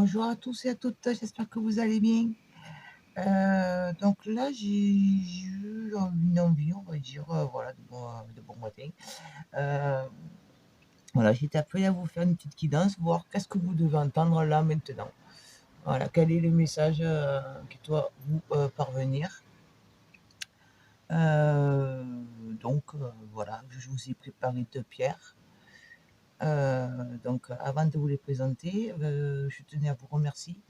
Bonjour à tous et à toutes, j'espère que vous allez bien. Donc là, j'ai eu une envie, on va dire, voilà, de bon matin. Euh, voilà, j'étais appelé à vous faire une petite guidance, voir qu'est-ce que vous devez entendre là maintenant. Voilà, quel est le message qui doit vous parvenir. Euh, voilà, je vous ai préparé deux pierres. Avant de vous les présenter, je tenais à vous remercier.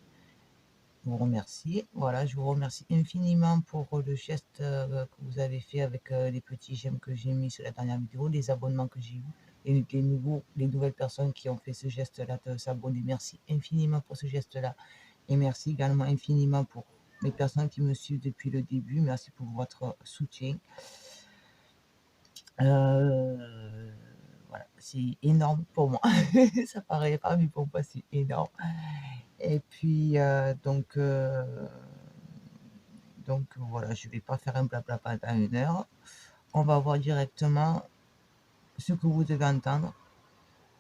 Voilà, je vous remercie infiniment pour le geste que vous avez fait avec les petits j'aime que j'ai mis sur la dernière vidéo, les abonnements que j'ai eu, et les nouvelles personnes qui ont fait ce geste-là de s'abonner. Merci infiniment pour ce geste-là. Et merci également infiniment pour les personnes qui me suivent depuis le début. Merci pour votre soutien. Euh, voilà, c'est énorme pour moi. Ça paraît pas, mais pour moi, c'est énorme. Et puis, voilà, je vais pas faire un blabla pendant une heure. On va voir directement ce que vous devez entendre.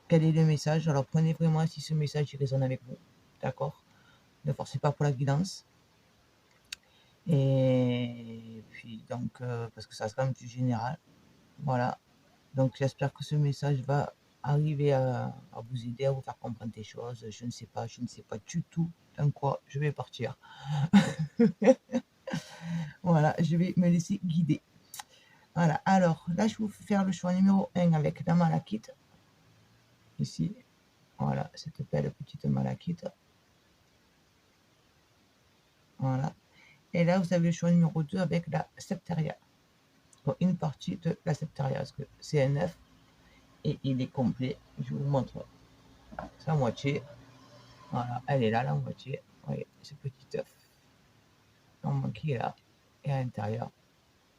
Quel est le message? Alors prenez vraiment si ce message il résonne avec vous. D'accord? Ne forcez pas pour la guidance. Et puis parce que ça sera un petit général. Voilà. Donc j'espère que ce message va arriver à vous aider, à vous faire comprendre des choses. Je ne sais pas du tout dans quoi je vais partir. Voilà, je vais me laisser guider. Voilà, alors là, je vais vous faire le choix numéro 1 avec la malachite. Ici, voilà, cette belle petite malachite. Voilà. Et là, vous avez le choix numéro 2 avec la septaria. Bon, une partie de la septaria, parce que c'est un œuf et il est complet. Je vous montre sa moitié. Voilà, elle est là, la moitié. Vous voyez, ce petit œuf. Qui est là. Et à l'intérieur,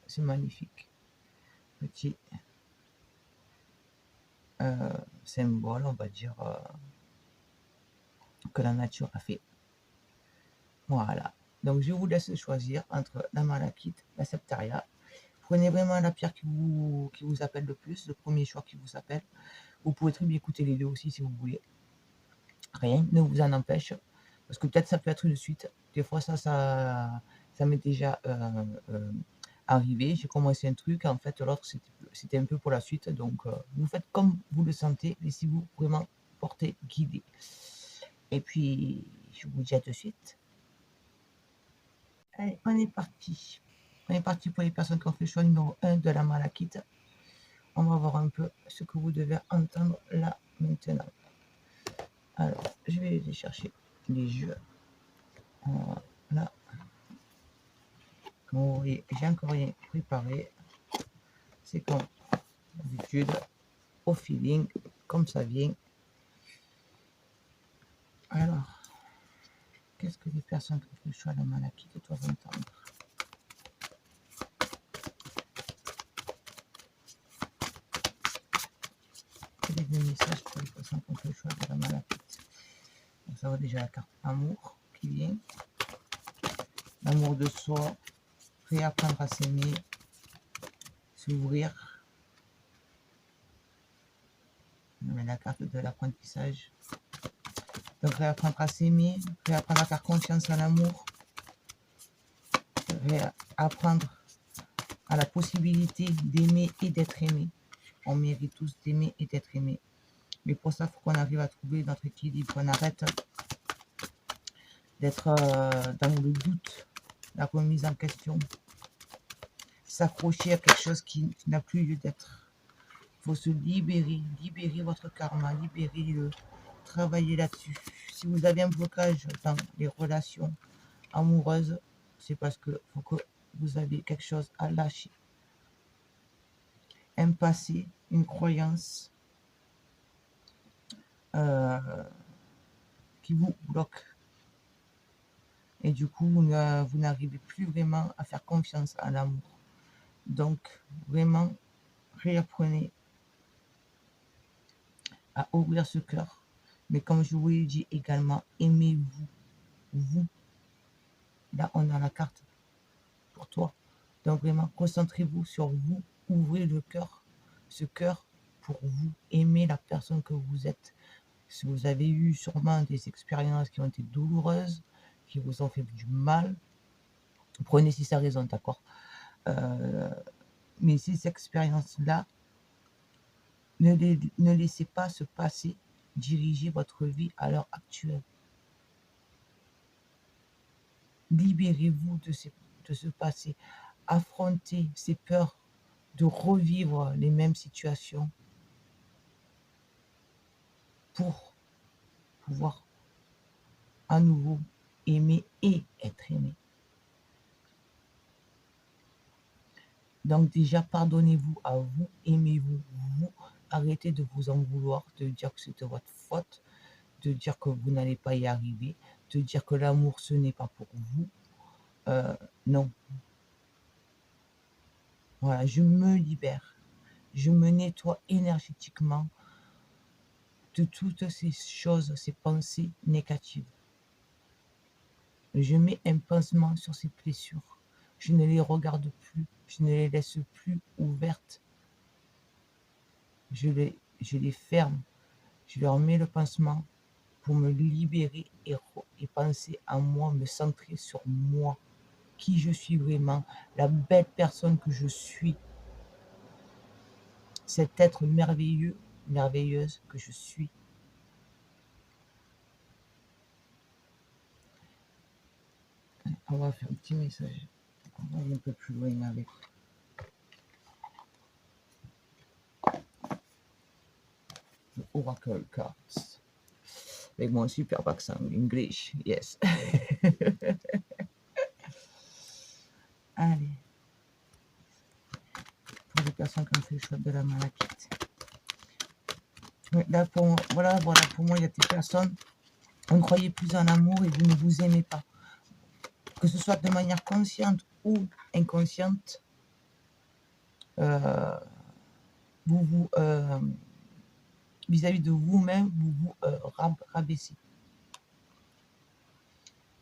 c'est magnifique. Petit symbole, on va dire, que la nature a fait. Voilà. Donc, je vous laisse choisir entre la malachite, la septaria. Prenez vraiment la pierre qui vous appelle le plus, le premier choix qui vous appelle. Vous pouvez très bien écouter les deux aussi si vous voulez. Rien ne vous en empêche. Parce que peut-être ça peut être une suite. Des fois, ça m'est déjà arrivé. J'ai commencé un truc, en fait, l'autre, c'était un peu pour la suite. Donc, vous faites comme vous le sentez. Laissez-vous vraiment porter, guider. Et puis, je vous dis à tout de suite. Allez, on est parti. On est parti pour les personnes qui ont fait le choix numéro 1 de la malachite. On va voir un peu ce que vous devez entendre là maintenant. Alors, je vais aller chercher les jeux. Là, comme vous voyez, j'ai encore rien préparé. C'est comme d'habitude, au feeling, comme ça vient. Alors, qu'est-ce que les personnes qui ont fait le choix de la malachite doivent entendre? Quel est le message pour les personnes qui ont fait le choix de la malachite? Donc, ça va déjà la carte amour qui vient. L'amour de soi, réapprendre à s'aimer, s'ouvrir. On a la carte de l'apprentissage. Donc réapprendre à s'aimer, réapprendre à faire confiance à l'amour, réapprendre à la possibilité d'aimer et d'être aimé. On mérite tous d'aimer et d'être aimé. Mais pour ça, il faut qu'on arrive à trouver notre équilibre, qu'on arrête d'être dans le doute, la remise en question, s'accrocher à quelque chose qui n'a plus lieu d'être. Il faut se libérer, libérer votre karma, libérer-le, travailler là-dessus. Si vous avez un blocage dans les relations amoureuses, c'est parce que faut que vous avez quelque chose à lâcher. Un passé, une croyance qui vous bloque. Et du coup, vous n'arrivez plus vraiment à faire confiance à l'amour. Donc, vraiment, réapprenez à ouvrir ce cœur. Mais comme je vous l'ai dit également, aimez-vous, vous. Là, on a la carte pour toi. Donc, vraiment, concentrez-vous sur vous. Ouvrez le cœur, ce cœur pour vous. Aimez la personne que vous êtes. Si vous avez eu sûrement des expériences qui ont été douloureuses, qui vous ont fait du mal, prenez si ça résonne, d'accord. Mais ces expériences-là, ne laissez pas ce passé diriger votre vie à l'heure actuelle. Libérez-vous de ce passé. Affrontez ces peurs de revivre les mêmes situations pour pouvoir à nouveau aimer et être aimé. Donc déjà, pardonnez-vous à vous, aimez-vous, vous, arrêtez de vous en vouloir, de dire que c'était votre faute, de dire que vous n'allez pas y arriver, de dire que l'amour, ce n'est pas pour vous. Non. Voilà, je me libère. Je me nettoie énergétiquement de toutes ces choses, ces pensées négatives. Je mets un pansement sur ces blessures. Je ne les regarde plus. Je ne les laisse plus ouvertes. Je les ferme. Je leur mets le pansement pour me libérer et penser à moi, me centrer sur moi, qui je suis vraiment, la belle personne que je suis, cet être merveilleux, merveilleuse que je suis. On va faire un petit message. On va aller un peu plus loin avec le Oracle Cards. Avec mon super accent English, yes. Allez. Pour les personnes qui ont fait le choix de la malachite. Là, pour moi, il y a des personnes, vous ne croyez plus en amour et vous ne vous aimez pas. Que ce soit de manière consciente ou inconsciente, vous vis-à-vis de vous-même, vous vous rabaissez.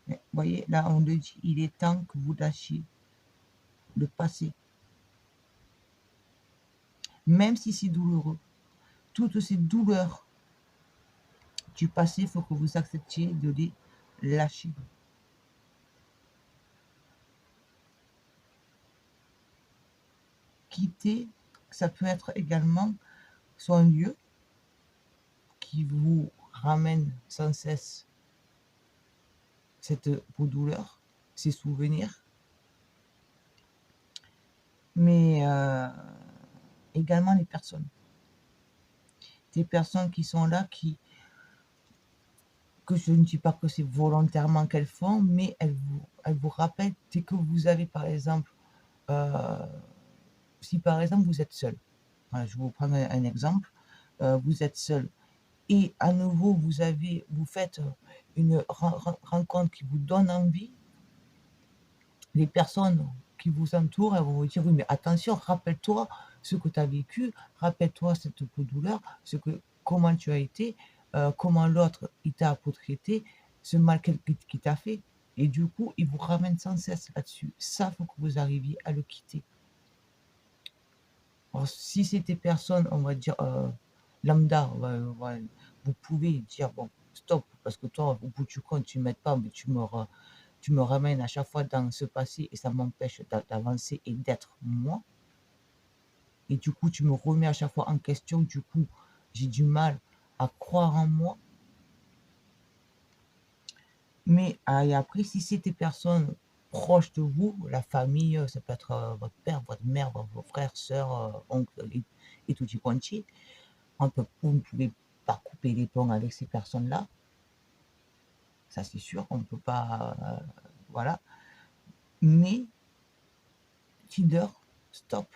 Vous voyez, là, on le dit, il est temps que vous lâchiez le passé. Même si c'est douloureux, toutes ces douleurs du passé, il faut que vous acceptiez de les lâcher. Quitter, ça peut être également soit un lieu qui vous ramène sans cesse vos douleurs, ces souvenirs, mais également les personnes. Des personnes qui sont là, que je ne dis pas que c'est volontairement qu'elles font, mais elles vous rappellent dès que vous avez, par exemple, si par exemple vous êtes seul, voilà, je vais vous prendre un exemple, vous êtes seul, et à nouveau vous faites une rencontre qui vous donne envie, les personnes qui vous entourent, elles vont vous dire oui, mais attention, rappelle-toi ce que tu as vécu, rappelle-toi cette douleur, comment tu as été, comment l'autre il t'a apôtrité, ce mal qui t'a fait, et du coup il vous ramène sans cesse là-dessus. Ça, il faut que vous arriviez à le quitter. Alors, si c'est des personnes, on va dire lambda, vous pouvez dire bon, stop, parce que toi, au bout du compte, tu ne m'aides pas, mais tu me ramènes à chaque fois dans ce passé et ça m'empêche d'avancer et d'être moi. Et du coup, tu me remets à chaque fois en question. Du coup, j'ai du mal à croire en moi. Mais et après, si c'est des personnes proches de vous, la famille, ça peut être votre père, votre mère, vos frères, sœurs, oncles et tout y quanti, vous ne pouvez pas couper les ponts avec ces personnes-là. Ça, c'est sûr, on ne peut pas. Voilà. Mais, Tinder, stop.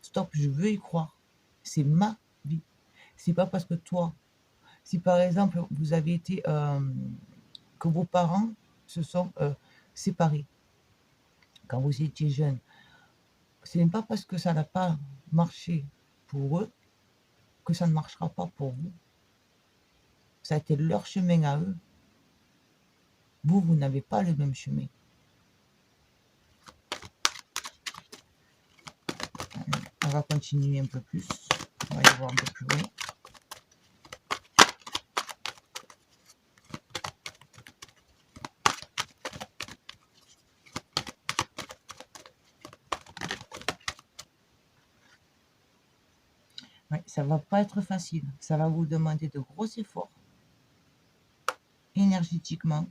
Stop, je veux y croire. C'est ma vie. C'est pas parce que toi, si par exemple vous avez été, que vos parents se sont séparés quand vous étiez jeune, ce n'est pas parce que ça n'a pas marché pour eux que ça ne marchera pas pour vous. Ça a été leur chemin à eux. Vous n'avez pas le même chemin. On va continuer un peu plus. On va y voir un peu plus loin. Ouais, ça va pas être facile. Ça va vous demander de gros efforts, énergétiquement,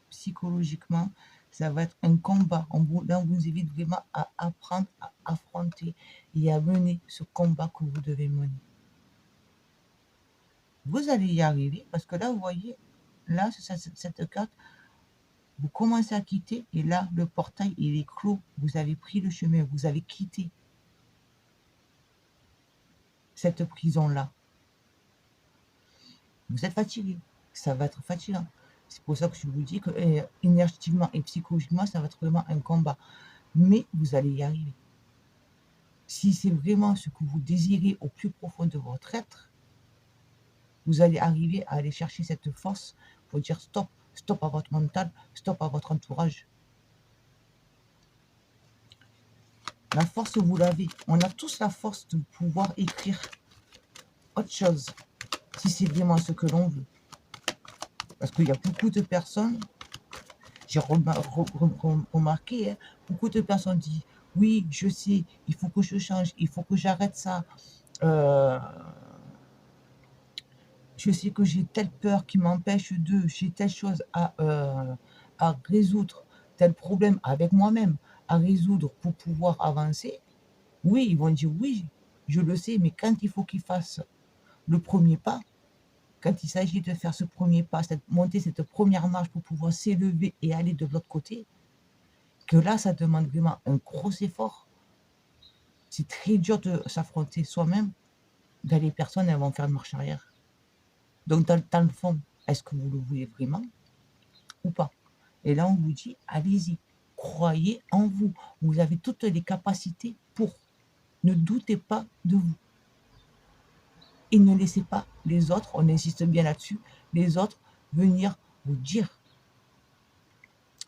psychologiquement. Ça va être un combat. Là, on vous invite vraiment à apprendre à affronter et à mener ce combat que vous devez mener. Vous allez y arriver parce que là, vous voyez, là, cette carte, vous commencez à quitter et là, le portail, il est clos. Vous avez pris le chemin, vous avez quitté cette prison-là. Vous êtes fatigué, ça va être fatigant. C'est pour ça que je vous dis que énergétiquement et psychologiquement, ça va être vraiment un combat. Mais vous allez y arriver. Si c'est vraiment ce que vous désirez au plus profond de votre être, vous allez arriver à aller chercher cette force pour dire stop, stop à votre mental, stop à votre entourage. La force, vous l'avez. On a tous la force de pouvoir écrire autre chose, si c'est vraiment ce que l'on veut. Parce qu'il y a beaucoup de personnes, j'ai remarqué, hein, beaucoup de personnes disent, oui, je sais, il faut que je change, il faut que j'arrête ça. Je sais que j'ai telle peur qui m'empêche j'ai telle chose à résoudre, tel problème avec moi-même à résoudre pour pouvoir avancer. Oui, ils vont dire oui, je le sais, mais quand il faut qu'ils fassent le premier pas, quand il s'agit de faire ce premier pas, monter cette première marche pour pouvoir s'élever et aller de l'autre côté, que là, ça demande vraiment un gros effort. C'est très dur de s'affronter soi-même. Dans les personnes, elles vont faire une marche arrière. Donc, dans le fond, est-ce que vous le voulez vraiment ou pas? Et là, on vous dit, allez-y, croyez en vous. Vous avez toutes les capacités pour. Ne doutez pas de vous. Et ne laissez pas les autres, on insiste bien là-dessus, les autres venir vous dire,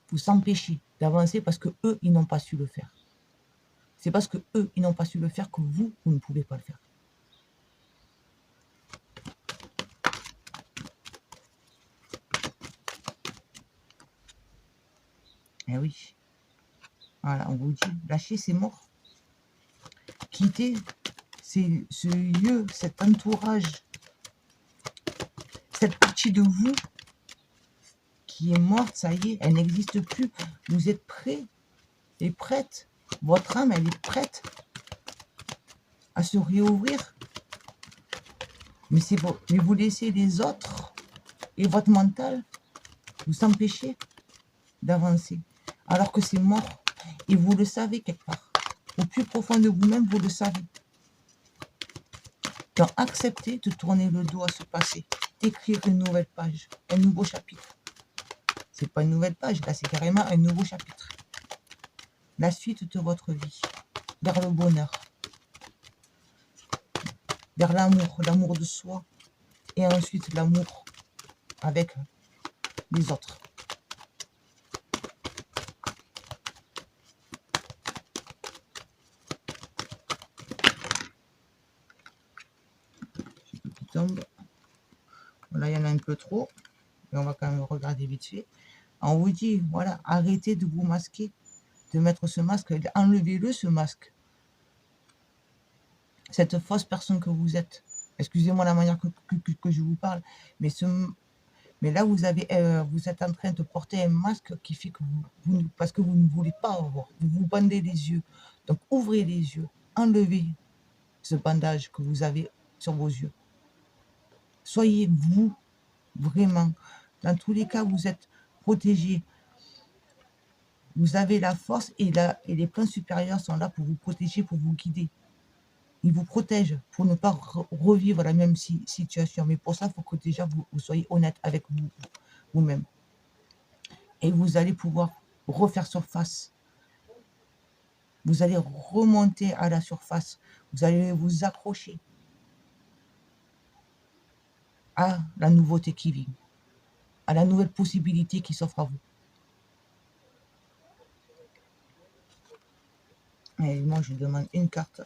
vous empêcher d'avancer parce que eux, ils n'ont pas su le faire. C'est parce que eux, ils n'ont pas su le faire que vous ne pouvez pas le faire. Eh oui. Voilà, on vous dit, lâchez, c'est mort. Quittez ce lieu, cet entourage, cette partie de vous qui est morte, ça y est, elle n'existe plus. Vous êtes prêts et prête. Votre âme, elle est prête à se réouvrir. Mais vous laissez les autres et votre mental vous empêcher d'avancer. Alors que c'est mort. Et vous le savez quelque part. Au plus profond de vous-même, vous le savez. Donc acceptez de tourner le dos à ce passé. D'écrire une nouvelle page, un nouveau chapitre. C'est pas une nouvelle page, là c'est carrément un nouveau chapitre. La suite de votre vie, vers le bonheur, vers l'amour, l'amour de soi, et ensuite l'amour avec les autres. Qui tombe. Là, il y en a un peu trop, mais on va quand même regarder vite fait. On vous dit, voilà, arrêtez de vous masquer, de mettre ce masque, enlevez-le ce masque. Cette fausse personne que vous êtes. Excusez-moi la manière que je vous parle, mais là, vous êtes en train de porter un masque qui fait que parce que vous ne voulez pas avoir, vous vous bandez les yeux. Donc, ouvrez les yeux, enlevez ce bandage que vous avez sur vos yeux. Soyez vous, vraiment. Dans tous les cas, vous êtes protégé. Vous avez la force et les plans supérieurs sont là pour vous protéger, pour vous guider. Ils vous protègent pour ne pas revivre la même situation. Mais pour ça, il faut que déjà vous soyez honnête avec vous-même. Et vous allez pouvoir refaire surface. Vous allez remonter à la surface. Vous allez vous accrocher à la nouveauté qui vient, à la nouvelle possibilité qui s'offre à vous. Et moi, je demande une carte.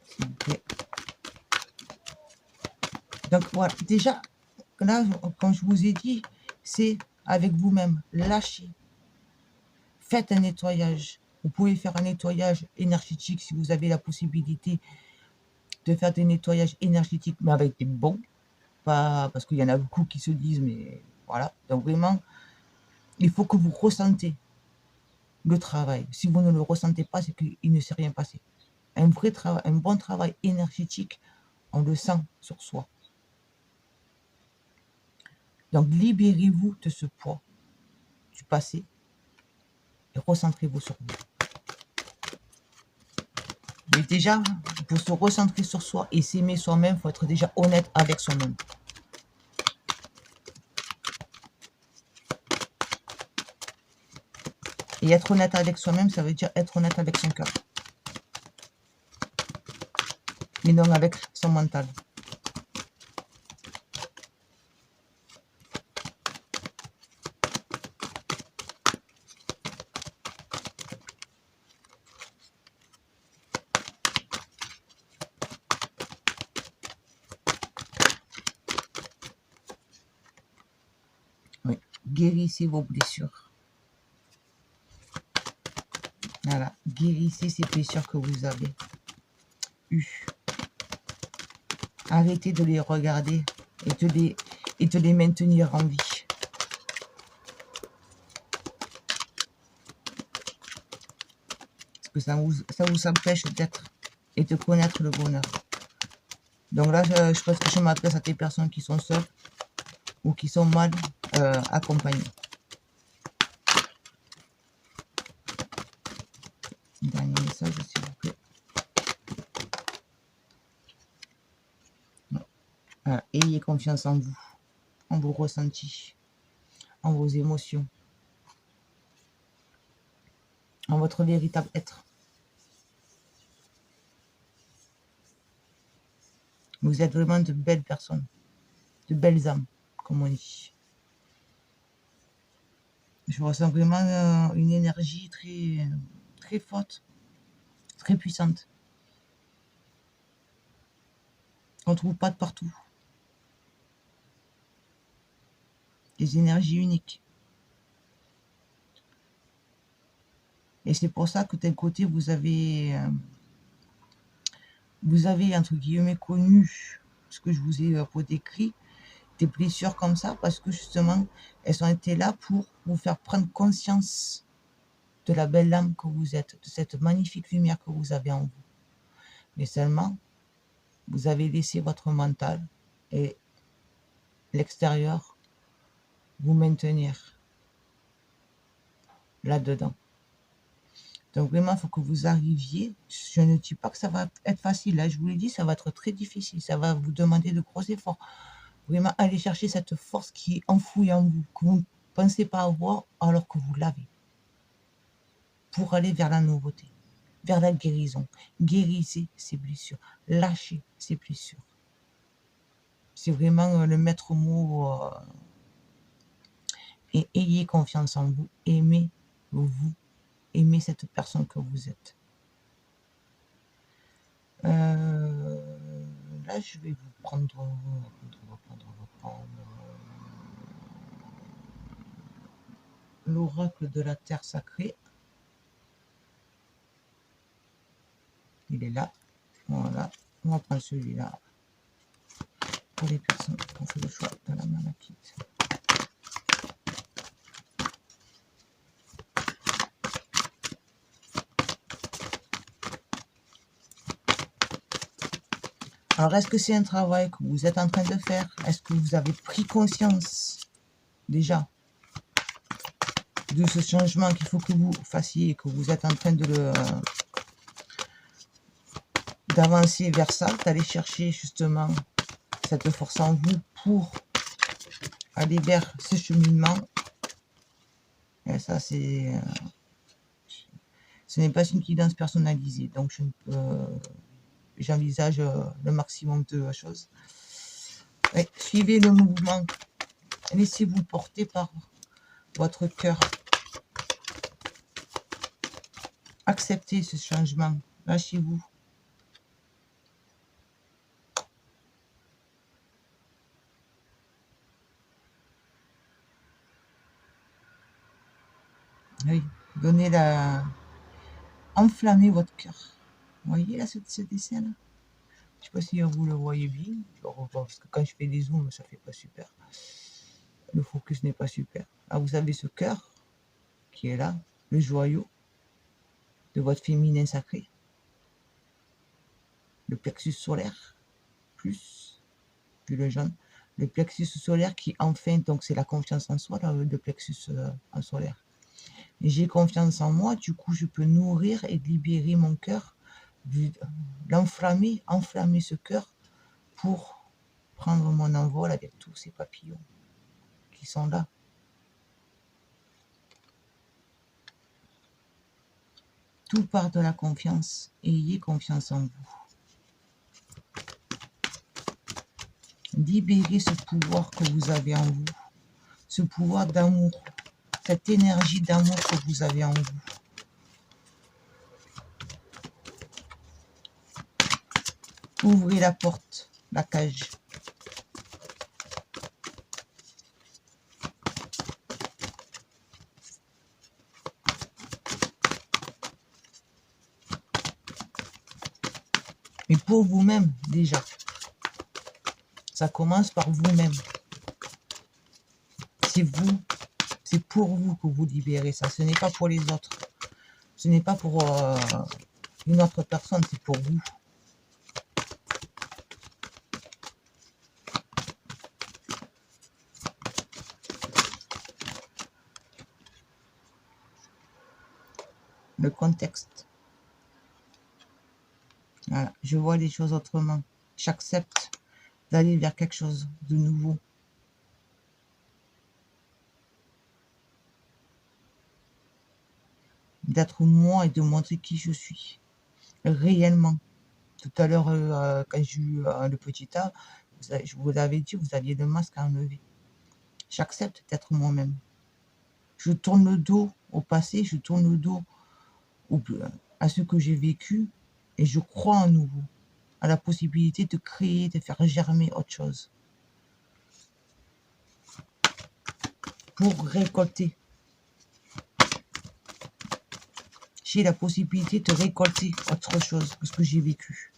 S'il vous plaît. Donc voilà, déjà, là, comme je vous ai dit, c'est avec vous-même. Lâchez. Faites un nettoyage. Vous pouvez faire un nettoyage énergétique si vous avez la possibilité de faire des nettoyages énergétiques, mais avec des bons. Pas parce qu'il y en a beaucoup qui se disent, mais voilà. Donc vraiment, il faut que vous ressentez le travail. Si vous ne le ressentez pas, c'est qu'il ne s'est rien passé. Un vrai travail, un bon travail énergétique, on le sent sur soi. Donc libérez-vous de ce poids du passé et recentrez-vous sur vous. Mais déjà, pour se recentrer sur soi et s'aimer soi-même, il faut être déjà honnête avec soi-même. Et être honnête avec soi-même, ça veut dire être honnête avec son cœur. Et non avec son mental. Oui. Guérissez vos blessures. Voilà. Guérissez ces blessures que vous avez eues. Arrêtez de les regarder et de les maintenir en vie. Parce que ça vous empêche d'être et de connaître le bonheur. Donc là, je pense que je m'adresse à des personnes qui sont seules ou qui sont mal accompagnées. Dernier message, s'il vous plaît. Voilà. Ayez confiance en vous, en vos ressentis, en vos émotions, en votre véritable être. Vous êtes vraiment de belles personnes, de belles âmes, comme on dit. Je ressens vraiment une énergie très, très forte, très puissante. On ne trouve pas de partout. Des énergies uniques. Et c'est pour ça que d'un côté, vous avez entre guillemets connu ce que je vous ai décrit, des blessures comme ça, parce que justement, elles ont été là pour vous faire prendre conscience de la belle âme que vous êtes, de cette magnifique lumière que vous avez en vous. Mais seulement, vous avez laissé votre mental et l'extérieur vous maintenir là-dedans. Donc vraiment, il faut que vous arriviez. Je ne dis pas que ça va être facile. Là, je vous l'ai dit, ça va être très difficile. Ça va vous demander de gros efforts. Vraiment, aller chercher cette force qui est enfouie en vous, que vous ne pensez pas avoir alors que vous l'avez. Pour aller vers la nouveauté, vers la guérison. Guérissez ces blessures. Lâchez ces blessures. C'est vraiment le maître mot. Et ayez confiance en vous. Aimez-vous. Aimez cette personne que vous êtes. Là, je vais vous prendre l'oracle de la terre sacrée. Il est là. Voilà. On va prendre celui-là. Pour les personnes qui ont fait le choix de la malachite. Alors, est-ce que c'est un travail que vous êtes en train de faire? Est-ce que vous avez pris conscience déjà de ce changement qu'il faut que vous fassiez, que vous êtes en train d'avancer vers ça, d'aller chercher justement cette force en vous pour aller vers ce cheminement? Et ça, ce n'est pas une guidance personnalisée, donc j'envisage le maximum de choses. Ouais, suivez le mouvement, laissez-vous porter par votre cœur. Acceptez ce changement, lâchez-vous. Oui, donnez enflammer votre cœur. Vous voyez là ce dessin-là? Je ne sais pas si vous le voyez bien, parce que quand je fais des zooms, ça fait pas super. Le focus n'est pas super. Là, vous avez ce cœur qui est là, le joyau de votre féminin sacré, le plexus solaire, plus le jaune, le plexus solaire qui enfin, donc c'est la confiance en soi, là, le plexus en solaire. J'ai confiance en moi, du coup je peux nourrir et libérer mon cœur, enflammer ce cœur pour prendre mon envol avec tous ces papillons qui sont là. Tout part de la confiance. Ayez confiance en vous. Libérez ce pouvoir que vous avez en vous, ce pouvoir d'amour, cette énergie d'amour que vous avez en vous. Ouvrez la porte, la cage. Mais pour vous-même, déjà. Ça commence par vous-même. C'est vous, c'est pour vous que vous libérez ça. Ce n'est pas pour les autres. Ce n'est pas pour une autre personne, c'est pour vous. Le contexte. Voilà, je vois les choses autrement. J'accepte d'aller vers quelque chose de nouveau. D'être moi et de montrer qui je suis. Réellement. Tout à l'heure, quand j'ai eu le petit A, je vous avais dit, vous aviez le masque à enlever. J'accepte d'être moi-même. Je tourne le dos au passé, je tourne le dos à ce que j'ai vécu et je crois en nouveau, à la possibilité de créer, de faire germer autre chose. Pour récolter. J'ai la possibilité de récolter autre chose que ce que j'ai vécu.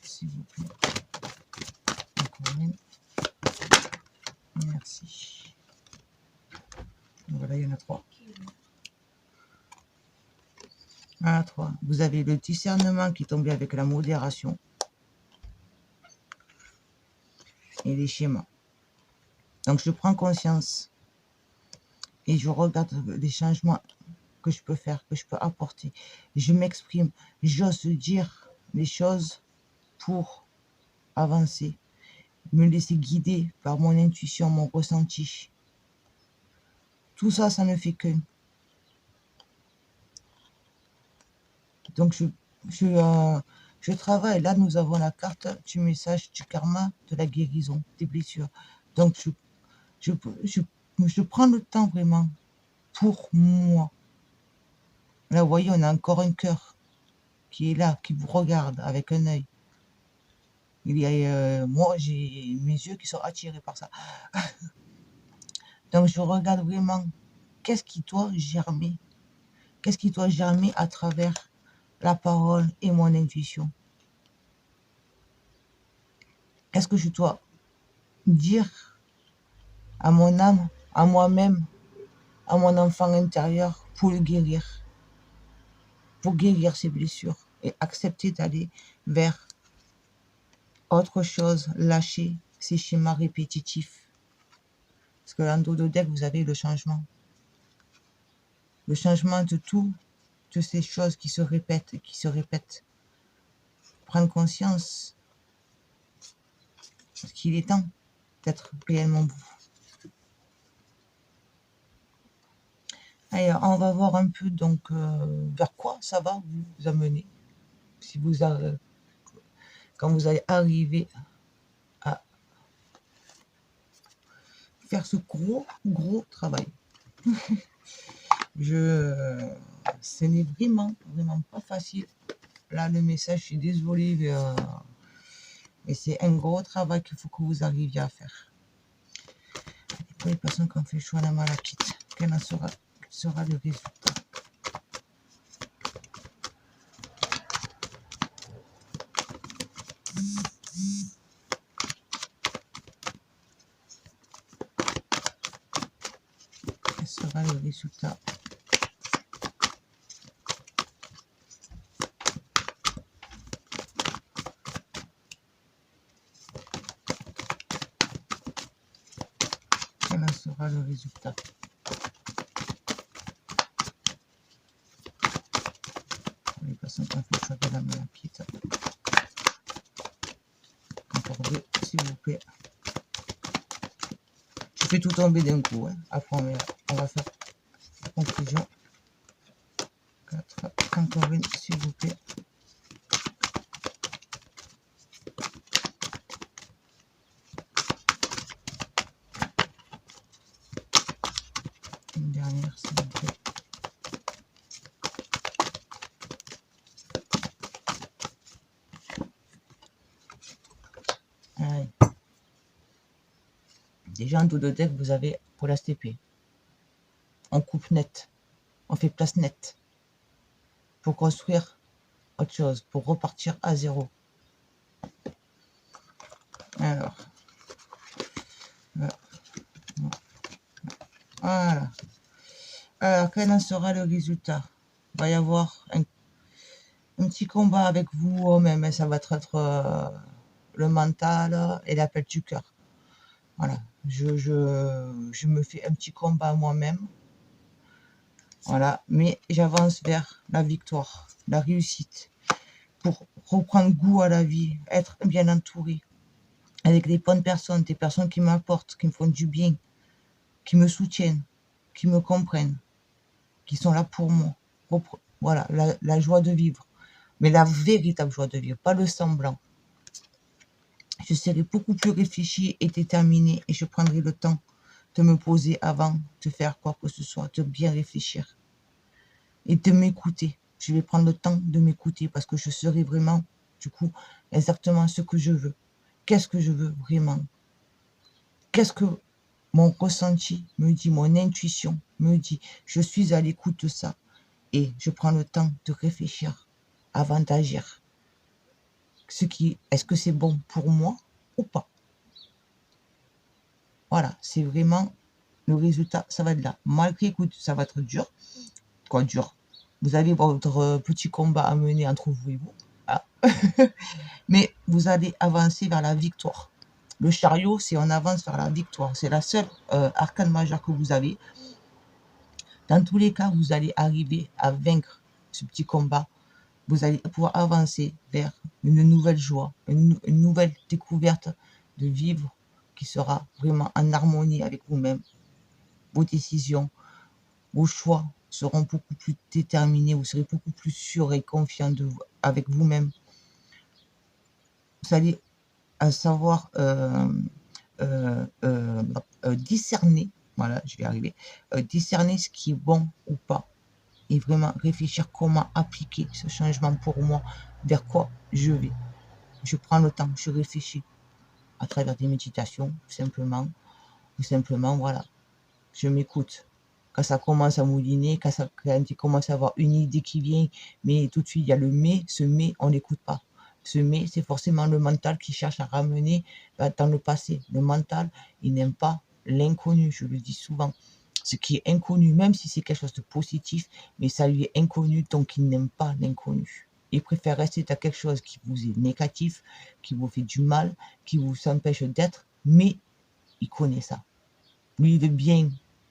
S'il vous plaît. Encore une. Merci. Voilà, il y en a 3. Voilà, 3. Vous avez le discernement qui est tombé avec la modération et les schémas. Donc je prends conscience et je regarde les changements que je peux faire, que je peux apporter. Je m'exprime, j'ose dire les choses pour avancer, me laisser guider par mon intuition, mon ressenti. Tout ça, ça ne fait que. Donc je travaille. Là, nous avons la carte du message du karma, de la guérison, des blessures. Donc je prends le temps vraiment pour moi. Là, vous voyez, on a encore un cœur qui est là, qui vous regarde avec un œil. Il y a, moi, j'ai mes yeux qui sont attirés par ça. Donc, je regarde vraiment qu'est-ce qui doit germer. Qu'est-ce qui doit germer à travers la parole et mon intuition. Qu'est-ce que je dois dire à mon âme, à moi-même, à mon enfant intérieur pour le guérir. Pour guérir ses blessures et accepter d'aller vers autre chose, lâcher ces schémas répétitifs. Parce que dans le deck, vous avez le changement. Le changement de tout, de ces choses qui se répètent et qui se répètent. Prendre conscience qu'il est temps d'être réellement vous. Alors, on va voir un peu donc vers quoi ça va vous amener. Si vous quand vous allez arriver à faire ce gros travail. Ce n'est vraiment pas facile. Là, le message, je suis désolée, mais c'est un gros travail qu'il faut que vous arriviez à faire. Et pour les personnes qui ont fait le choix de la malachite, quel sera le résultat? Quel sera le résultat? Quel sera le résultat? Pour les personnes qui ont fait le choix de la malachite. Encore deux, s'il vous plaît. Je fais tout tomber d'un coup. Hein. Après, on va faire la conclusion. 4, encore une, s'il vous plaît. Une dernière, s'il vous plaît. Allez. Déjà, en tout de deck, vous avez pour la STP. On coupe net. On fait place nette. Pour construire autre chose. Pour repartir à zéro. Alors. Voilà. Alors, quel en sera le résultat? Il va y avoir un petit combat avec vous-même. Ça va être le mental et l'appel du cœur. Voilà. Je me fais un petit combat moi-même. Voilà. Mais j'avance vers la victoire, la réussite. Pour reprendre goût à la vie, être bien entouré. Avec des bonnes personnes, des personnes qui m'apportent, qui me font du bien, qui me soutiennent, qui me comprennent, qui sont là pour moi. Voilà, la joie de vivre. Mais la véritable joie de vivre, pas le semblant. Je serai beaucoup plus réfléchie et déterminée et je prendrai le temps de me poser avant de faire quoi que ce soit, de bien réfléchir et de m'écouter. Je vais prendre le temps de m'écouter parce que je serai vraiment, du coup, exactement ce que je veux. Qu'est-ce que je veux vraiment? Qu'est-ce que mon ressenti me dit, mon intuition me dit? Je suis à l'écoute de ça et je prends le temps de réfléchir avant d'agir. Est-ce que c'est bon pour moi ou pas? Voilà, c'est vraiment le résultat, ça va être là. Malgré que ça va être dur, quoi dur? Vous avez votre petit combat à mener entre vous et vous, hein. Mais vous allez avancer vers la victoire. Le chariot, c'est on avance vers la victoire. C'est la seule arcane majeure que vous avez. Dans tous les cas, vous allez arriver à vaincre ce petit combat. Vous allez pouvoir avancer vers une nouvelle joie, une nouvelle découverte de vivre qui sera vraiment en harmonie avec vous-même. Vos décisions, vos choix seront beaucoup plus déterminés, vous serez beaucoup plus sûr et confiant avec vous-même. Vous allez savoir discerner, voilà, je vais arriver, discerner ce qui est bon ou pas, et vraiment réfléchir comment appliquer ce changement pour moi, vers quoi je vais. Je prends le temps, je réfléchis à travers des méditations, simplement, ou simplement, voilà, je m'écoute. Quand ça commence à mouliner, quand il commence à avoir une idée qui vient, mais tout de suite, il y a le mais, ce mais, on n'écoute pas. Ce mais, c'est forcément le mental qui cherche à ramener dans le passé. Le mental, il n'aime pas l'inconnu, je le dis souvent. Ce qui est inconnu, même si c'est quelque chose de positif, mais ça lui est inconnu, donc il n'aime pas l'inconnu. Il préfère rester dans quelque chose qui vous est négatif, qui vous fait du mal, qui vous empêche d'être, mais il connaît ça. Lui, le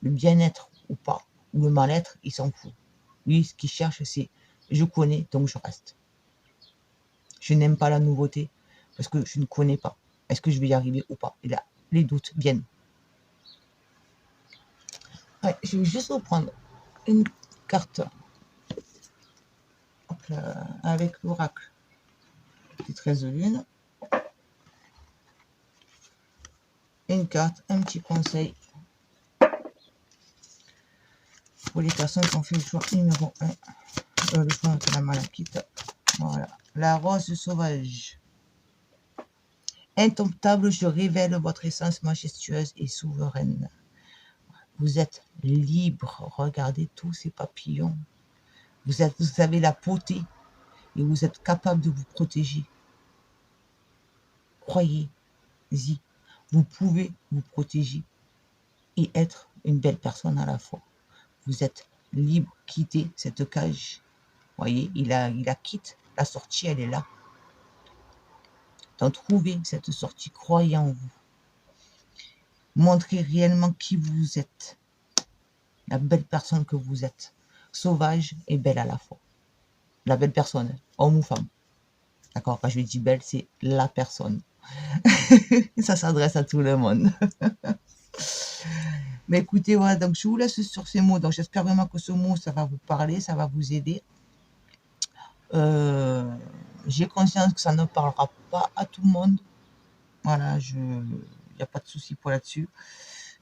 bien-être ou pas, ou le mal-être, il s'en fout. Lui, ce qu'il cherche, c'est je connais, donc je reste. Je n'aime pas la nouveauté parce que je ne connais pas. Est-ce que je vais y arriver ou pas? Et là, les doutes viennent. Ouais, je vais juste reprendre une carte avec l'oracle des 13 de lune. une carte, un petit conseil pour les personnes qui ont fait le choix numéro 1, le choix de la malachite. Voilà, la rose sauvage. Indomptable, je révèle votre essence majestueuse et souveraine. Vous êtes libre. Regardez tous ces papillons. Vous avez la beauté et vous êtes capable de vous protéger. Croyez-y, vous pouvez vous protéger et être une belle personne à la fois. Vous êtes libre, quittez cette cage. Voyez, il a quitté, la sortie, elle est là. Donc trouvez cette sortie, croyez en vous. Montrez réellement qui vous êtes, la belle personne que vous êtes, sauvage et belle à la fois. La belle personne, homme ou femme. D'accord, quand je dis belle, c'est la personne. Ça s'adresse à tout le monde. Mais écoutez, voilà, donc je vous laisse sur ces mots. Donc j'espère vraiment que ce mot, ça va vous parler, ça va vous aider. J'ai conscience que ça ne parlera pas à tout le monde. Voilà, il n'y a pas de souci pour là-dessus.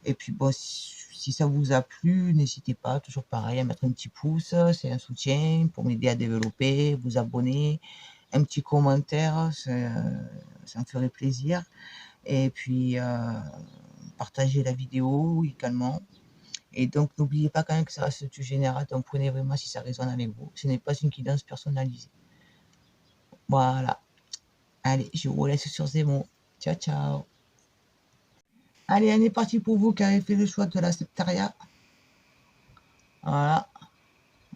Et puis bon, si ça vous a plu, n'hésitez pas, toujours pareil, à mettre un petit pouce, c'est un soutien pour m'aider à développer, vous abonner, un petit commentaire, ça me ferait plaisir. Et puis partager la vidéo également. Et donc n'oubliez pas quand même que ça reste du général, donc prenez vraiment si ça résonne avec vous. Ce n'est pas une guidance personnalisée. Voilà. Allez, je vous laisse sur ces mots. Ciao, ciao. Allez, on est parti pour vous qui avez fait le choix de la septaria. Voilà.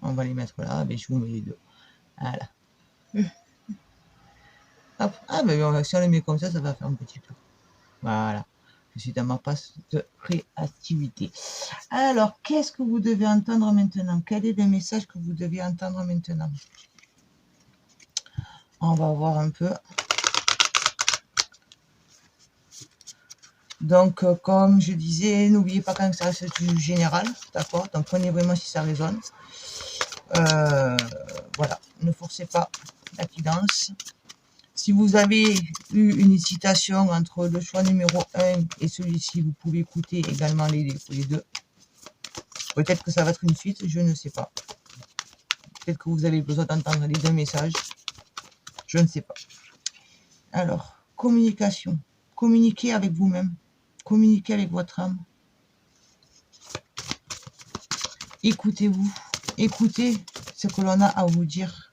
On va les mettre là. Mais je vous mets les deux. Voilà. Hop. Ah, mais si on les met comme ça va faire un petit peu. Voilà. Je suis dans ma passe de créativité. Alors, qu'est-ce que vous devez entendre maintenant? Quel est le message que vous devez entendre maintenant? On va voir un peu. Donc, comme je disais, n'oubliez pas quand même que ça reste du général, d'accord? Donc, prenez vraiment si ça résonne. Voilà, ne forcez pas la guidance. Si vous avez eu une hésitation entre le choix numéro 1 et celui-ci, vous pouvez écouter également les deux. Peut-être que ça va être une suite, je ne sais pas. Peut-être que vous avez besoin d'entendre les deux messages. Je ne sais pas. Alors, communication. Communiquez avec vous-même. Communiquez avec votre âme. Écoutez-vous. Écoutez ce que l'on a à vous dire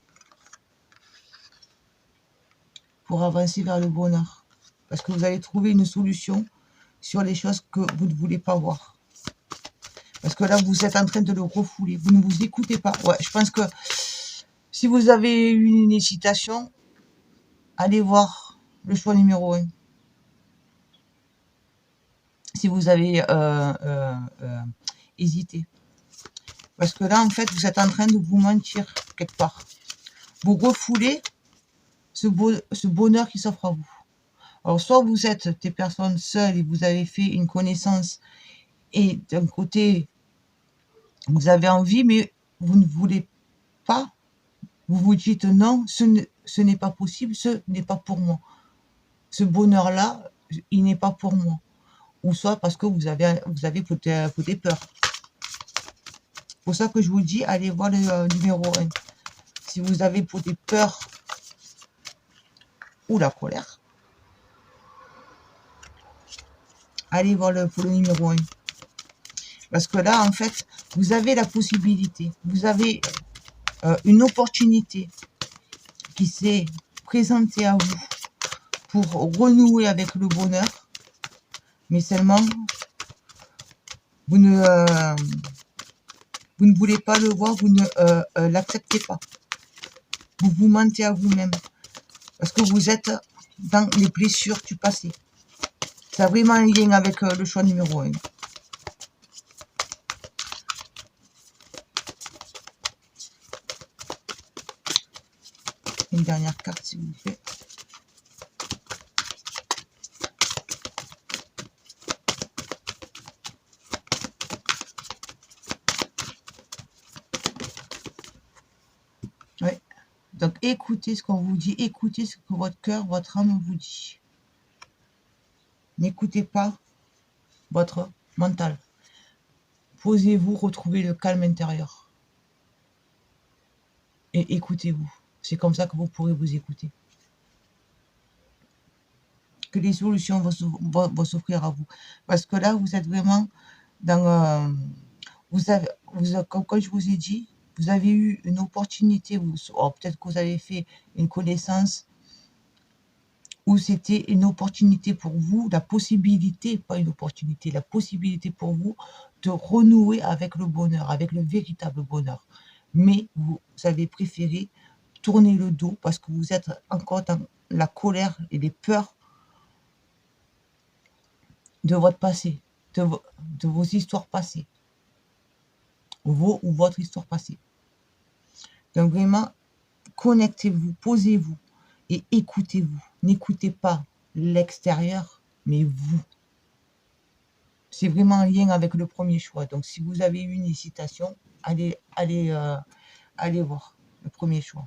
pour avancer vers le bonheur. Parce que vous allez trouver une solution sur les choses que vous ne voulez pas voir. Parce que là, vous êtes en train de le refouler. Vous ne vous écoutez pas. Ouais, je pense que si vous avez eu une hésitation, allez voir le choix numéro 1. Si vous avez hésité. Parce que là, en fait, vous êtes en train de vous mentir quelque part. Vous refoulez ce bonheur qui s'offre à vous. Alors, soit vous êtes des personnes seules et vous avez fait une connaissance et d'un côté, vous avez envie, mais vous ne voulez pas. Vous vous dites non, ce n'est pas possible, ce n'est pas pour moi. Ce bonheur-là, il n'est pas pour moi. Ou soit parce que vous avez peut-être peur. C'est pour ça que je vous dis, allez voir le numéro 1. Si vous avez peut-être peur ou la colère, allez voir pour le numéro 1. Parce que là, en fait, vous avez la possibilité, vous avez une opportunité qui s'est présentée à vous pour renouer avec le bonheur, mais seulement vous ne voulez pas le voir, vous ne l'acceptez pas. Vous vous mentez à vous-même parce que vous êtes dans les blessures du passé. Ça a vraiment un lien avec le choix numéro 1. Une dernière carte, s'il vous plaît. Oui. Donc, écoutez ce qu'on vous dit, écoutez ce que votre cœur, votre âme vous dit. N'écoutez pas votre mental. Posez-vous, retrouvez le calme intérieur. Et écoutez-vous. C'est comme ça que vous pourrez vous écouter. Que les solutions vont s'offrir à vous. Parce que là, vous êtes vraiment dans... comme je vous ai dit, vous avez eu une opportunité, peut-être que vous avez fait une connaissance où c'était une opportunité pour vous, la possibilité, pas une opportunité, la possibilité pour vous de renouer avec le bonheur, avec le véritable bonheur. Mais vous avez préféré tourner le dos parce que vous êtes encore dans la colère et les peurs de votre passé, de vos histoires passées, vos ou votre histoire passée. Donc vraiment, connectez-vous, posez-vous et écoutez-vous. N'écoutez pas l'extérieur, mais vous. C'est vraiment en lien avec le premier choix. Donc si vous avez eu une hésitation, allez voir le premier choix.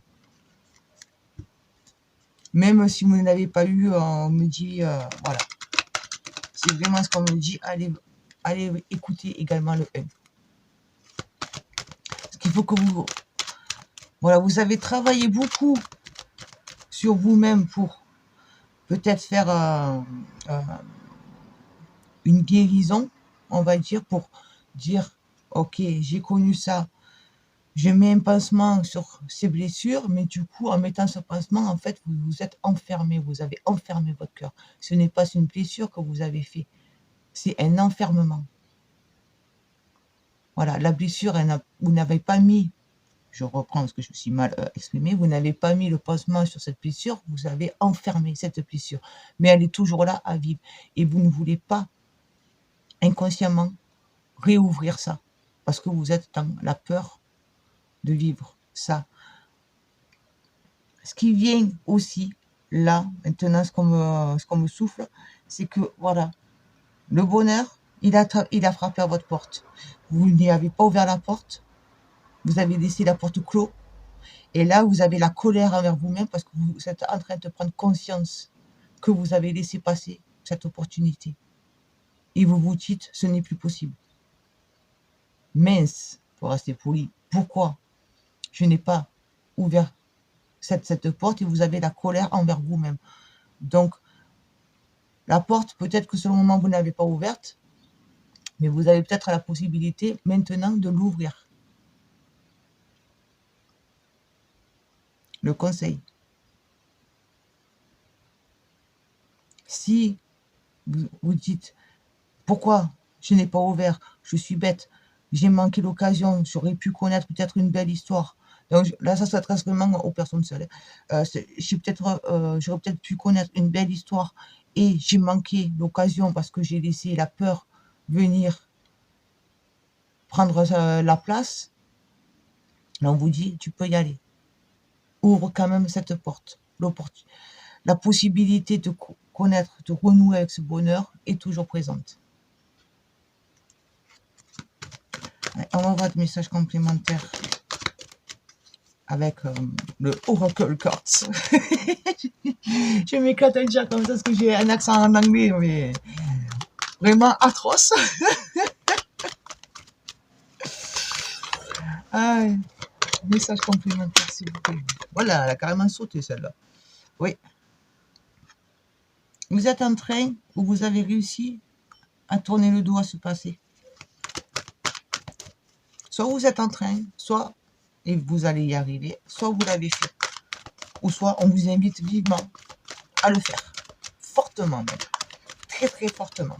Même si vous ne l'avez pas eu, on me dit, voilà. C'est vraiment ce qu'on me dit, allez écouter également le 1. Ce qu'il faut que voilà, vous avez travaillé beaucoup sur vous-même pour peut-être faire une guérison, on va dire, pour dire, ok, j'ai connu ça, je mets un pansement sur ces blessures, mais du coup, en mettant ce pansement, en fait, vous vous êtes enfermé, vous avez enfermé votre cœur. Ce n'est pas une blessure que vous avez fait, c'est un enfermement. Voilà, la blessure, vous n'avez pas mis, je reprends parce que je me suis mal exprimé, vous n'avez pas mis le pansement sur cette blessure, vous avez enfermé cette blessure. Mais elle est toujours là à vivre. Et vous ne voulez pas, inconsciemment, réouvrir ça. Parce que vous êtes dans la peur de vivre ça. Ce qui vient aussi, là, maintenant, ce qu'on me souffle, c'est que, voilà, le bonheur, il a frappé à votre porte. Vous n'y avez pas ouvert la porte. Vous avez laissé la porte close. Et là, vous avez la colère envers vous-même parce que vous êtes en train de prendre conscience que vous avez laissé passer cette opportunité. Et vous vous dites, ce n'est plus possible. Mince, pour rester poli, pourquoi je n'ai pas ouvert cette porte et vous avez la colère envers vous-même. Donc, la porte, peut-être que sur le moment, vous n'avez pas ouverte, mais vous avez peut-être la possibilité maintenant de l'ouvrir. Le conseil. Si vous dites, pourquoi je n'ai pas ouvert, je suis bête, j'ai manqué l'occasion, j'aurais pu connaître peut-être une belle histoire. Donc là, ça s'adresse vraiment aux personnes seules. J'aurais peut-être pu connaître une belle histoire et j'ai manqué l'occasion parce que j'ai laissé la peur venir prendre la place. Là, on vous dit, tu peux y aller. Ouvre quand même cette porte. La possibilité de connaître, de renouer avec ce bonheur est toujours présente. On envoie des messages complémentaires avec le Oracle Cards. Je m'éclate déjà comme ça parce que j'ai un accent en anglais, mais vraiment atroce. Ah, message complémentaire, s'il vous plaît. Voilà, elle a carrément sauté celle-là. Oui. Vous êtes en train, ou vous avez réussi à tourner le dos à ce passé. Soit vous êtes en train, soit, et vous allez y arriver, soit vous l'avez fait. Ou soit on vous invite vivement à le faire. Fortement même. Très très fortement.